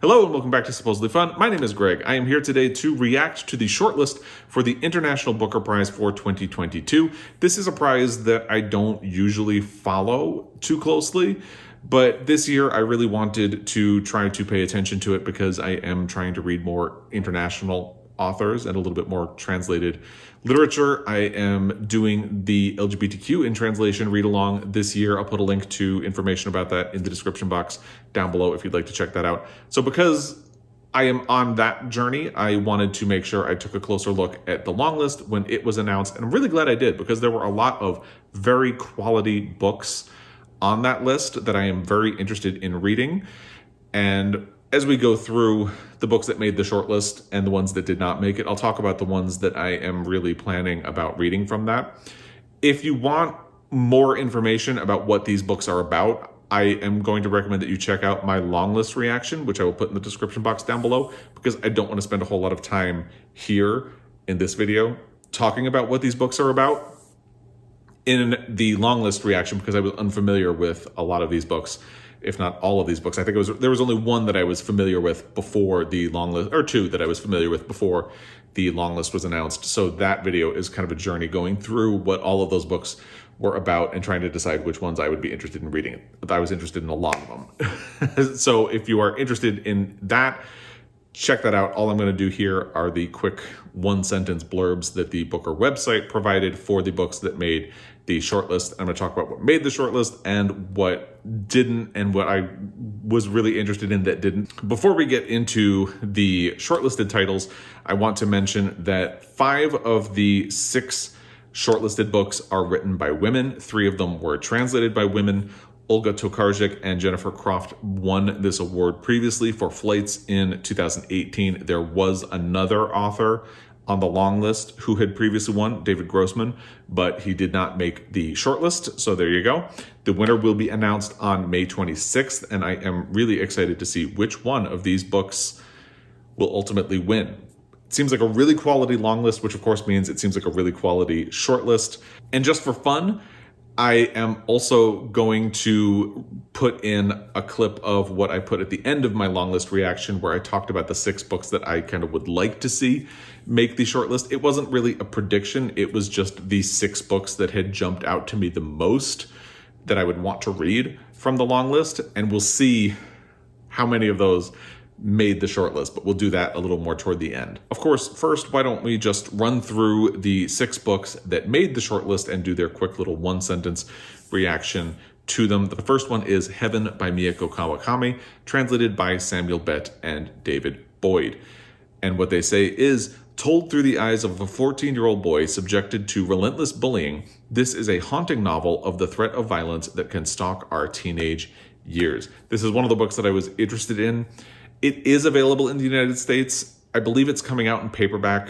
Hello and welcome back to Supposedly Fun. My name is Greg. I am here today to react to the shortlist for the International Booker Prize for 2022. This is a prize that I don't usually follow too closely, but this year I really wanted to try to pay attention to it because I am trying to read more international authors and a little bit more translated literature. I am doing the LGBTQ in translation read along this year. I'll put a link to information about that in the description box down below if you'd like to check that out. So because I am on that journey, I wanted to make sure I took a closer look at the long list when it was announced. And I'm really glad I did because there were a lot of very quality books on that list that I am very interested in reading. And as we go through the books that made the shortlist and the ones that did not make it, I'll talk about the ones that I am really planning about reading from that. If you want more information about what these books are about, I am going to recommend that you check out my long list reaction, which I will put in the description box down below, because I don't want to spend a whole lot of time here in this video talking about what these books are about. In the long list reaction, because I was unfamiliar with a lot of these books, if not all of these books. I think there was only one that I was familiar with before the long list, or two that I was familiar with before the long list was announced. So that video is kind of a journey going through what all of those books were about and trying to decide which ones I would be interested in reading. I was interested in a lot of them. So if you are interested in that, check that out. All I'm going to do here are the quick one-sentence blurbs that the Booker website provided for the books that made the shortlist. I'm going to talk about what made the shortlist and what didn't, and what I was really interested in that didn't. Before we get into the shortlisted titles, I want to mention that 5 of the 6 shortlisted books are written by women. 3 of them were translated by women. Olga Tokarczuk and Jennifer Croft won this award previously for Flights in 2018. There was another author on the long list who had previously won, David Grossman, but he did not make the shortlist. So there you go. The winner will be announced on May 26th, and I am really excited to see which one of these books will ultimately win. It seems like a really quality long list, which of course means it seems like a really quality shortlist. And just for fun, I am also going to put in a clip of what I put at the end of my long list reaction, where I talked about the 6 books that I kind of would like to see make the shortlist. It wasn't really a prediction. It was just the 6 books that had jumped out to me the most that I would want to read from the long list. And we'll see how many of those made the shortlist, but we'll do that a little more toward the end. Of course, first, why don't we just run through the 6 books that made the shortlist and do their quick little one-sentence reaction to them. The first one is Heaven by Mieko Kawakami, translated by Samuel Bett and David Boyd. And what they say is, told through the eyes of a 14-year-old boy subjected to relentless bullying, this is a haunting novel of the threat of violence that can stalk our teenage years. This is one of the books that I was interested in. It is available in the United States. I believe it's coming out in paperback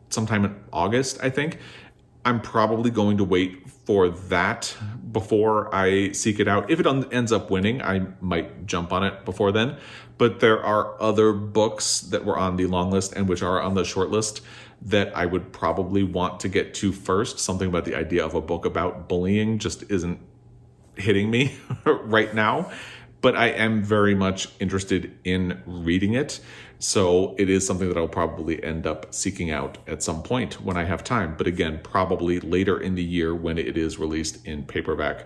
sometime in August, I think. I'm probably going to wait for that before I seek it out. If it ends up winning, I might jump on it before then. But there are other books that were on the long list and which are on the short list that I would probably want to get to first. Something about the idea of a book about bullying just isn't hitting me right now. But I am very much interested in reading it. So it is something that I'll probably end up seeking out at some point when I have time. But again, probably later in the year when it is released in paperback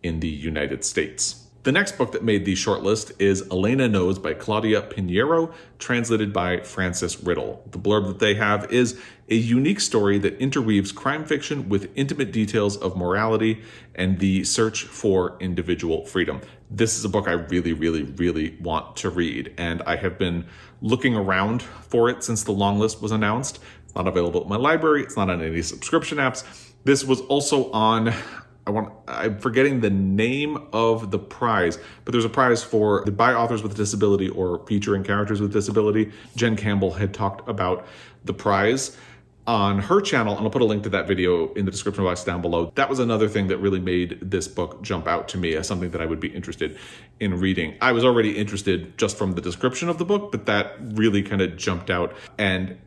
in the United States. The next book that made the shortlist is Elena Knows by Claudia Piñeiro, translated by Francis Riddle. The blurb that they have is a unique story that interweaves crime fiction with intimate details of morality and the search for individual freedom. This is a book I really, really, really want to read, and I have been looking around for it since the long list was announced. It's not available at my library. It's not on any subscription apps. This was also on, I'm forgetting the name of the prize, but there's a prize for the by authors with disability or featuring characters with disability. Jen Campbell had talked about the prize on her channel, and I'll put a link to that video in the description box down below. That was another thing that really made this book jump out to me as something that I would be interested in reading. I was already interested just from the description of the book, but that really kind of jumped out. And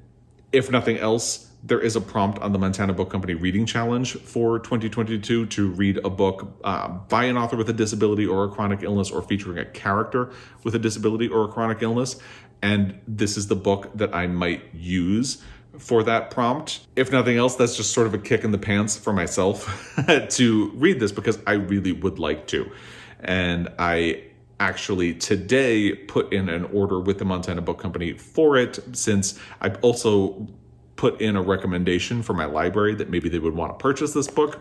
if nothing else, there is a prompt on the Montana Book Company Reading Challenge for 2022 to read a book by an author with a disability or a chronic illness, or featuring a character with a disability or a chronic illness. And this is the book that I might use for that prompt. If nothing else, that's just sort of a kick in the pants for myself to read this, because I really would like to. And I actually today put in an order with the Montana Book Company for it, since I've also put in a recommendation for my library that maybe they would want to purchase this book.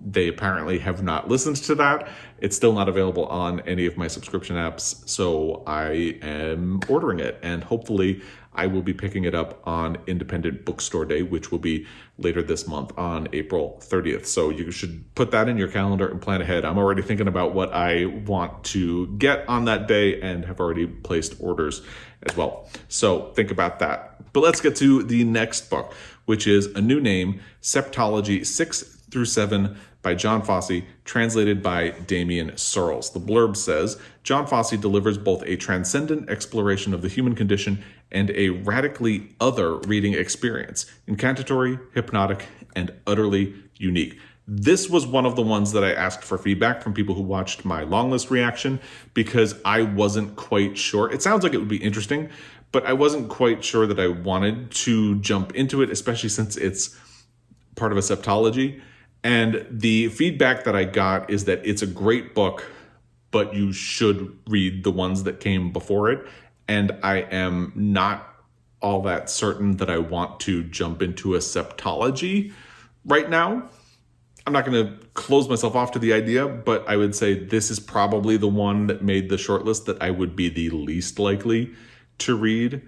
They apparently have not listened to that. It's still not available on any of my subscription apps, so I am ordering it, and hopefully I will be picking it up on Independent Bookstore Day, which will be later this month on April 30th. So you should put that in your calendar and plan ahead. I'm already thinking about what I want to get on that day and have already placed orders as well. So think about that. But let's get to the next book, which is a new name, Septology 6 through 7 by John Fosse, translated by Damion Searls. The blurb says, John Fosse delivers both a transcendent exploration of the human condition and a radically other reading experience, incantatory, hypnotic, and utterly unique. This was one of the ones that I asked for feedback from people who watched my longlist reaction, because I wasn't quite sure. It sounds like it would be interesting, but I wasn't quite sure that I wanted to jump into it, especially since it's part of a septology. And the feedback that I got is that it's a great book, but you should read the ones that came before it. And I am not all that certain that I want to jump into a septology right now. I'm not going to close myself off to the idea, but I would say this is probably the one that made the shortlist that I would be the least likely to read,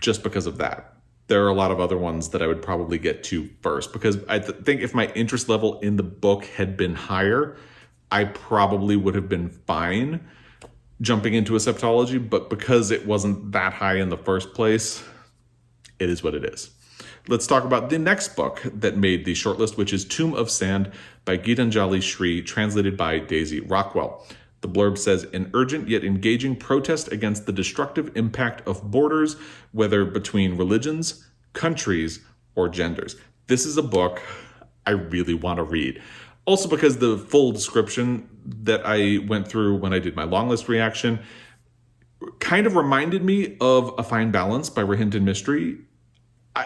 just because of that. There are a lot of other ones that I would probably get to first, because I think if my interest level in the book had been higher, I probably would have been fine jumping into a septology, but because it wasn't that high in the first place, it is what it is. Let's talk about the next book that made the shortlist, which is Tomb of Sand by Geetanjali Shree, translated by Daisy Rockwell. The blurb says, an urgent yet engaging protest against the destructive impact of borders, whether between religions, countries, or genders. This is a book I really want to read. Also because the full description that I went through when I did my longlist reaction kind of reminded me of A Fine Balance by Rahinton Mystery.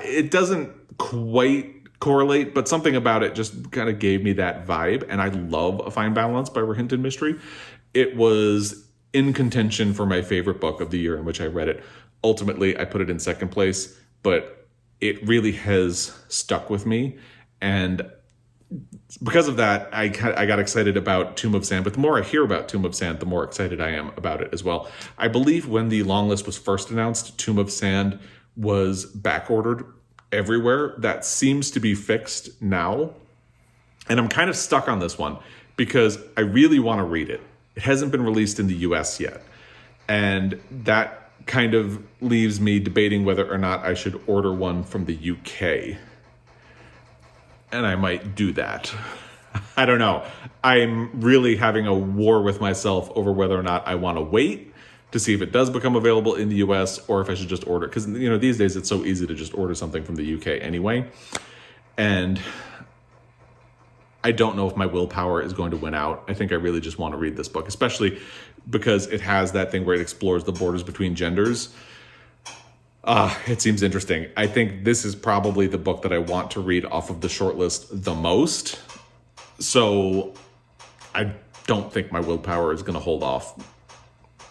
It doesn't quite correlate, but something about it just kind of gave me that vibe. And I love A Fine Balance by Rahinton Mystery. It was in contention for my favorite book of the year in which I read it. Ultimately, I put it in second place, but it really has stuck with me. And because of that, I got excited about Tomb of Sand. But the more I hear about Tomb of Sand, the more excited I am about it as well. I believe when the long list was first announced, Tomb of Sand was back-ordered everywhere. That seems to be fixed now. And I'm kind of stuck on this one because I really want to read it. It hasn't been released in the US yet. And that kind of leaves me debating whether or not I should order one from the UK. And I might do that. I don't know. I'm really having a war with myself over whether or not I want to wait to see if it does become available in the US, or if I should just order it. Because, these days it's so easy to just order something from the UK anyway. And I don't know if my willpower is going to win out. I think I really just want to read this book, especially because it has that thing where it explores the borders between genders. It seems interesting. I think this is probably the book that I want to read off of the shortlist the most. So I don't think my willpower is going to hold off.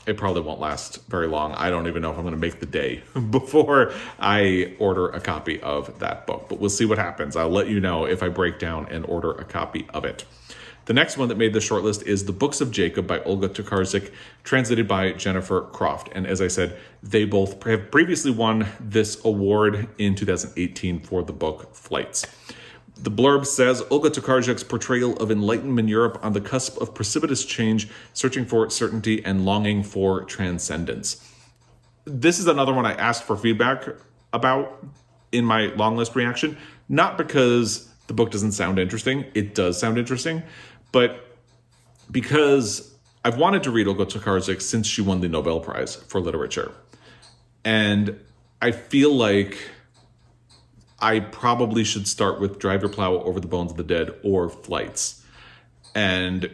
It probably won't last very long. I don't even know if I'm going to make the day before I order a copy of that book. But we'll see what happens. I'll let you know if I break down and order a copy of it. The next one that made the shortlist is The Books of Jacob by Olga Tokarczuk, translated by Jennifer Croft. And as I said, they both have previously won this award in 2018 for the book Flights. The blurb says, Olga Tokarczuk's portrayal of Enlightenment Europe on the cusp of precipitous change, searching for certainty and longing for transcendence. This is another one I asked for feedback about in my long list reaction, not because the book doesn't sound interesting. It does sound interesting, but because I've wanted to read Olga Tokarczuk since she won the Nobel Prize for Literature. And I feel like I probably should start with Drive Your Plow Over the Bones of the Dead or Flights. And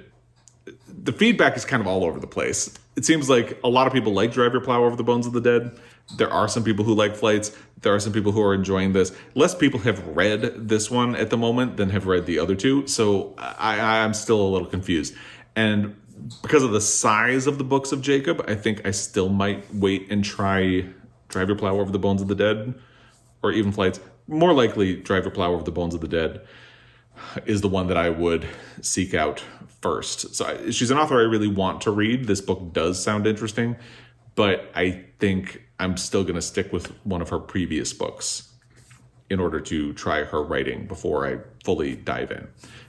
the feedback is kind of all over the place. It seems like a lot of people like Drive Your Plow Over the Bones of the Dead. There are some people who like Flights. There are some people who are enjoying this. Less people have read this one at the moment than have read the other two. So I'm still a little confused. And because of the size of the books of Jacob, I think I still might wait and try Drive Your Plow Over the Bones of the Dead or even Flights. More likely, Drive Your Plow Over the Bones of the Dead is the one that I would seek out first. So she's an author I really want to read. This book does sound interesting, but I think I'm still going to stick with one of her previous books in order to try her writing before I fully dive in.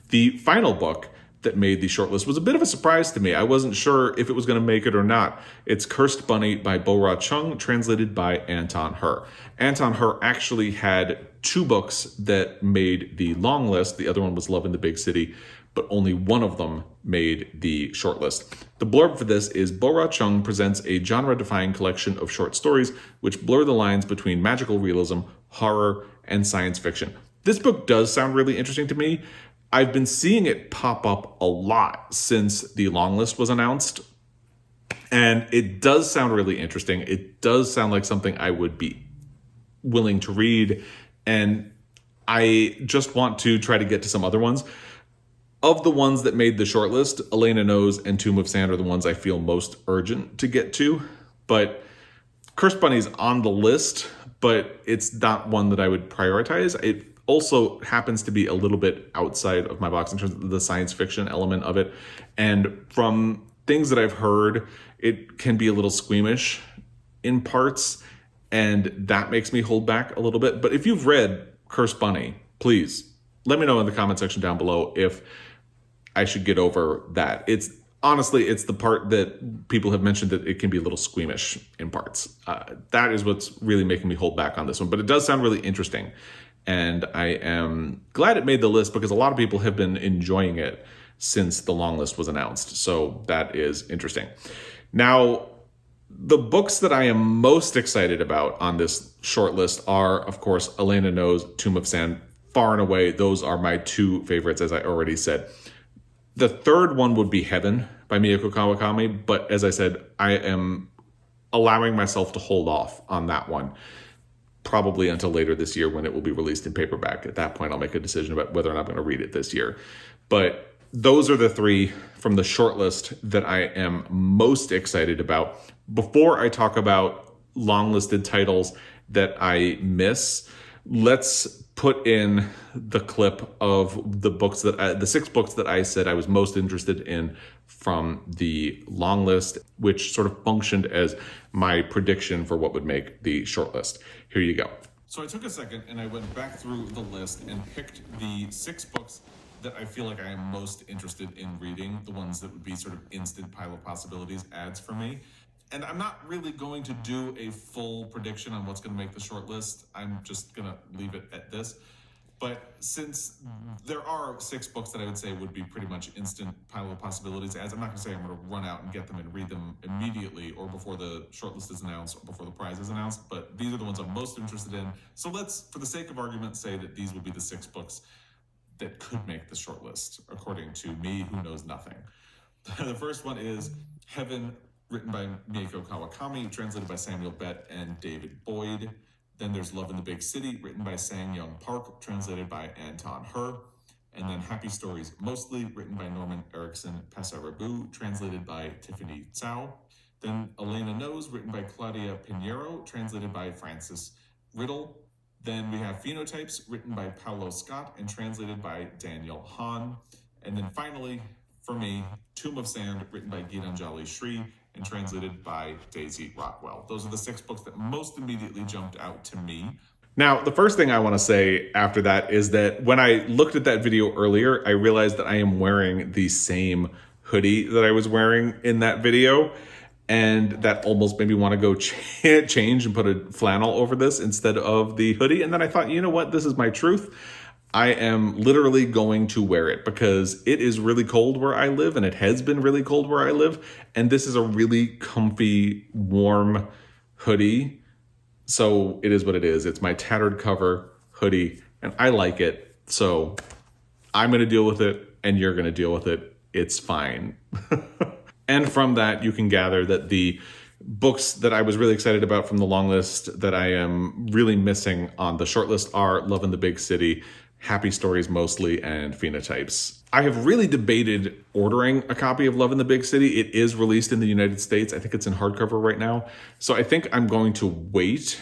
The final book that made the shortlist was a bit of a surprise to me. I wasn't sure if it was going to make it or not. It's Cursed Bunny by Bora Chung, translated by Anton Her. Anton Her actually had 2 books that made the long list. The other one was Love in the Big City, but only one of them made the shortlist. The blurb for this is Bora Chung presents a genre-defying collection of short stories which blur the lines between magical realism, horror, and science fiction. This book does sound really interesting to me. I've been seeing it pop up a lot since the long list was announced, and it does sound really interesting. It does sound like something I would be willing to read, and I just want to try to get to some other ones. Of the ones that made the shortlist, Elena Knows and Tomb of Sand are the ones I feel most urgent to get to, but Cursed Bunny's on the list, but it's not one that I would prioritize. It also happens to be a little bit outside of my box in terms of the science fiction element of it. And from things that I've heard, it can be a little squeamish in parts, and that makes me hold back a little bit. But if you've read Cursed Bunny, please let me know in the comment section down below if I should get over that. It's the part that people have mentioned that it can be a little squeamish in parts. That is what's really making me hold back on this one. But it does sound really interesting. And I am glad it made the list because a lot of people have been enjoying it since the long list was announced. So that is interesting. Now, the books that I am most excited about on this short list are, of course, Elena Knows, Tomb of Sand. Far and away, those are my 2 favorites, as I already said. The third one would be Heaven by Mieko Kawakami, but as I said, I am allowing myself to hold off on that one, probably until later this year when it will be released in paperback. At that point, I'll make a decision about whether or not I'm going to read it this year. But those are the 3 from the shortlist that I am most excited about. Before I talk about long-listed titles that I miss, let's put in the clip of the books the 6 books that I said I was most interested in from the long list, which sort of functioned as my prediction for what would make the short list. Here you go. So I took a second and I went back through the list and picked the 6 books that I feel like I am most interested in reading, the ones that would be sort of instant pile of possibilities ads for me. And I'm not really going to do a full prediction on what's going to make the short list. I'm just going to leave it at this. But since there are 6 books that I would say would be pretty much instant pile of possibilities ads, I'm not going to say I'm going to run out and get them and read them immediately or before the short list is announced or before the prize is announced. But these are the ones I'm most interested in. So let's, for the sake of argument, say that these would be the 6 books that could make the short list, according to me, who knows nothing. The first one is Heaven, written by Mieko Kawakami, translated by Samuel Bett and David Boyd. Then there's Love in the Big City, written by Sang-Young Park, translated by Anton Her. And then Happy Stories Mostly, written by Norman Erickson Pasarabu, translated by Tiffany Tsao. Then Elena Knows, written by Claudia Piñeiro, translated by Francis Riddle. Then we have Phenotypes, written by Paulo Scott and translated by Daniel Hahn. And then finally, for me, Tomb of Sand, written by Geetanjali Shree and translated by Daisy Rockwell. Those are the 6 books that most immediately jumped out to me. Now, the first thing I want to say after that is that when I looked at that video earlier, I realized that I am wearing the same hoodie that I was wearing in that video. And that almost made me want to go change and put a flannel over this instead of the hoodie. And then I thought, you know what? This is my truth. I am literally going to wear it because it is really cold where I live and it has been really cold where I live. And this is a really comfy, warm hoodie. So it is what it is. It's my tattered cover hoodie, and I like it. So I'm going to deal with it, and you're going to deal with it. It's fine. And from that, you can gather that the books that I was really excited about from the long list that I am really missing on the shortlist are Love in the Big City, Happy Stories Mostly, and Phenotypes. I have really debated ordering a copy of Love in the Big City. It is released in the United States. I think it's in hardcover right now. So I think I'm going to wait,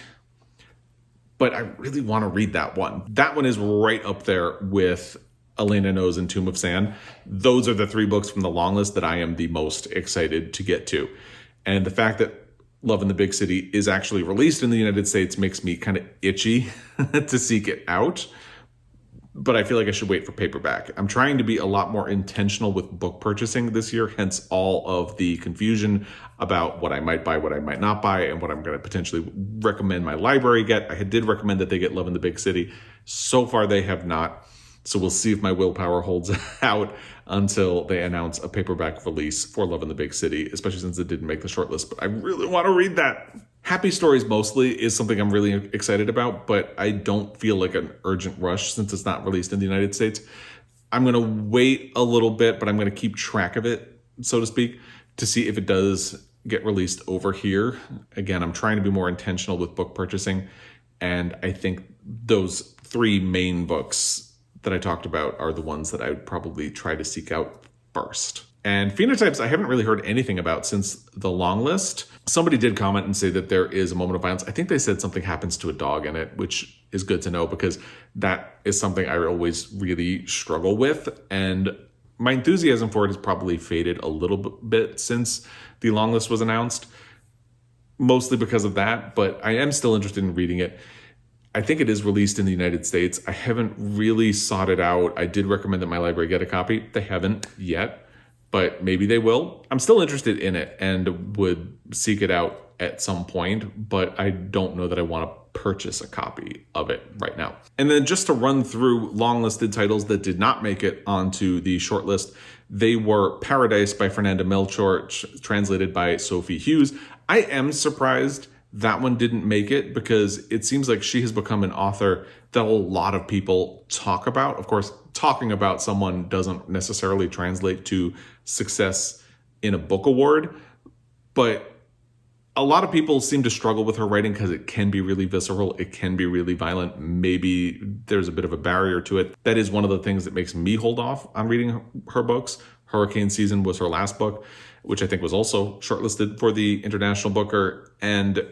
but I really want to read that one. That one is right up there with Elena Knows and Tomb of Sand. Those are the three books from the long list that I am the most excited to get to. And the fact that Love in the Big City is actually released in the United States makes me kind of itchy to seek it out. But I feel like I should wait for paperback. I'm trying to be a lot more intentional with book purchasing this year, hence all of the confusion about what I might buy, what I might not buy, and what I'm going to potentially recommend my library get. I did recommend that they get Love in the Big City. So far, they have not. So we'll see if my willpower holds out until they announce a paperback release for Love in the Big City, especially since it didn't make the shortlist. But I really want to read that. Happy Stories Mostly is something I'm really excited about, but I don't feel like an urgent rush since it's not released in the United States. I'm going to wait a little bit, but I'm going to keep track of it, so to speak, to see if it does get released over here. Again, I'm trying to be more intentional with book purchasing, and I think those three main books that I talked about are the ones that I would probably try to seek out first. And Phenotypes, I haven't really heard anything about since the long list. Somebody did comment and say that there is a moment of violence. I think they said something happens to a dog in it, which is good to know because that is something I always really struggle with. And my enthusiasm for it has probably faded a little bit since the long list was announced, mostly because of that, but I am still interested in reading it. I think it is released in the United States. I haven't really sought it out. I did recommend that my library get a copy. They haven't yet, but maybe they will. I'm still interested in it and would seek it out at some point, but I don't know that I want to purchase a copy of it right now. And then just to run through long-listed titles that did not make it onto the shortlist, they were Paradais by Fernanda Melchor, translated by Sophie Hughes. I am surprised that one didn't make it because it seems like she has become an author that a lot of people talk about. Of course, talking about someone doesn't necessarily translate to success in a book award, but a lot of people seem to struggle with her writing because it can be really visceral. It can be really violent. Maybe there's a bit of a barrier to it. That is one of the things that makes me hold off on reading her books. Hurricane Season was her last book, which I think was also shortlisted for the International Booker. And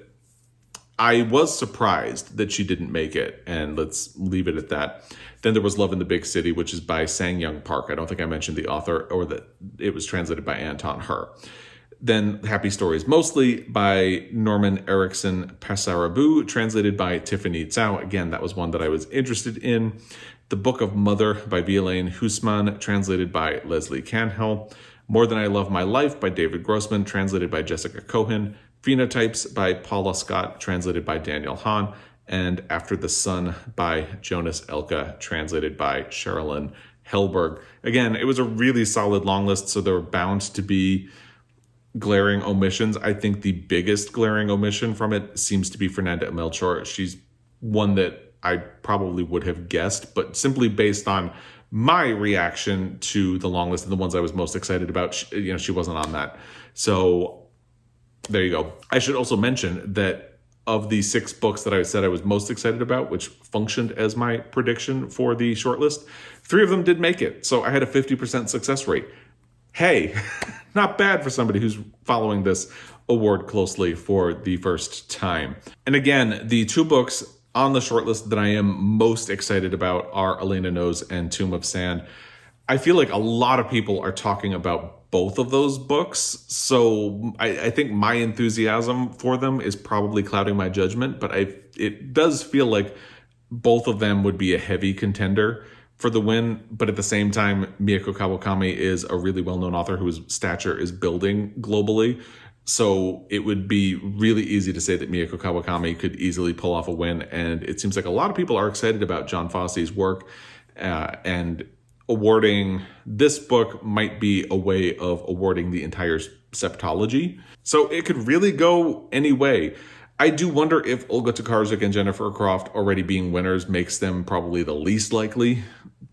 I was surprised that she didn't make it, and let's leave it at that. Then there was Love in the Big City, which is by Sang-Young Park. I don't think I mentioned the author or that it was translated by Anton, her. Then Happy Stories Mostly by Norman Erickson Passarabu, translated by Tiffany Tsao. Again, that was one that I was interested in. The Book of Mother by Violaine Huisman, translated by Leslie Canhill. More Than I Love My Life by David Grossman, translated by Jessica Cohen. Phenotypes by Paula Scott, translated by Daniel Hahn, and After the Sun by Jonas Elka, translated by Sherilyn Helberg. Again, it was a really solid long list, so there were bound to be glaring omissions. I think the biggest glaring omission from it seems to be Fernanda Melchor. She's one that I probably would have guessed, but simply based on my reaction to the long list and the ones I was most excited about, she wasn't on that. So there you go. I should also mention that of the 6 books that I said I was most excited about, which functioned as my prediction for the shortlist, 3 of them did make it. So I had a 50% success rate. Hey, not bad for somebody who's following this award closely for the first time. And again, the 2 books on the shortlist that I am most excited about are Elena Knows and Tomb of Sand. I feel like a lot of people are talking about both of those books, so I think my enthusiasm for them is probably clouding my judgment, but it does feel like both of them would be a heavy contender for the win, but at the same time, Mieko Kawakami is a really well-known author whose stature is building globally, so it would be really easy to say that Mieko Kawakami could easily pull off a win, and it seems like a lot of people are excited about John Fosse's work, and awarding this book might be a way of awarding the entire septology. So it could really go any way. I do wonder if Olga Tokarczuk and Jennifer Croft already being winners makes them probably the least likely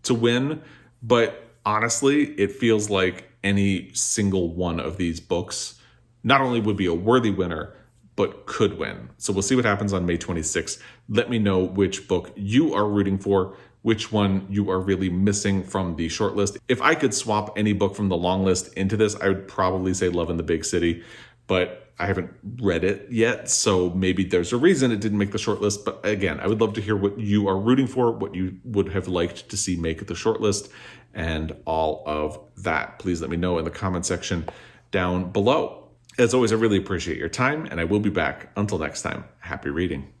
to win. But honestly, it feels like any single one of these books not only would be a worthy winner, but could win. So we'll see what happens on May 26th. Let me know which book you are rooting for, which one you are really missing from the shortlist. If I could swap any book from the long list into this, I would probably say Love in the Big City, but I haven't read it yet, so maybe there's a reason it didn't make the shortlist. But again, I would love to hear what you are rooting for, what you would have liked to see make the shortlist, and all of that. Please let me know in the comment section down below. As always, I really appreciate your time, and I will be back. Until next time, happy reading.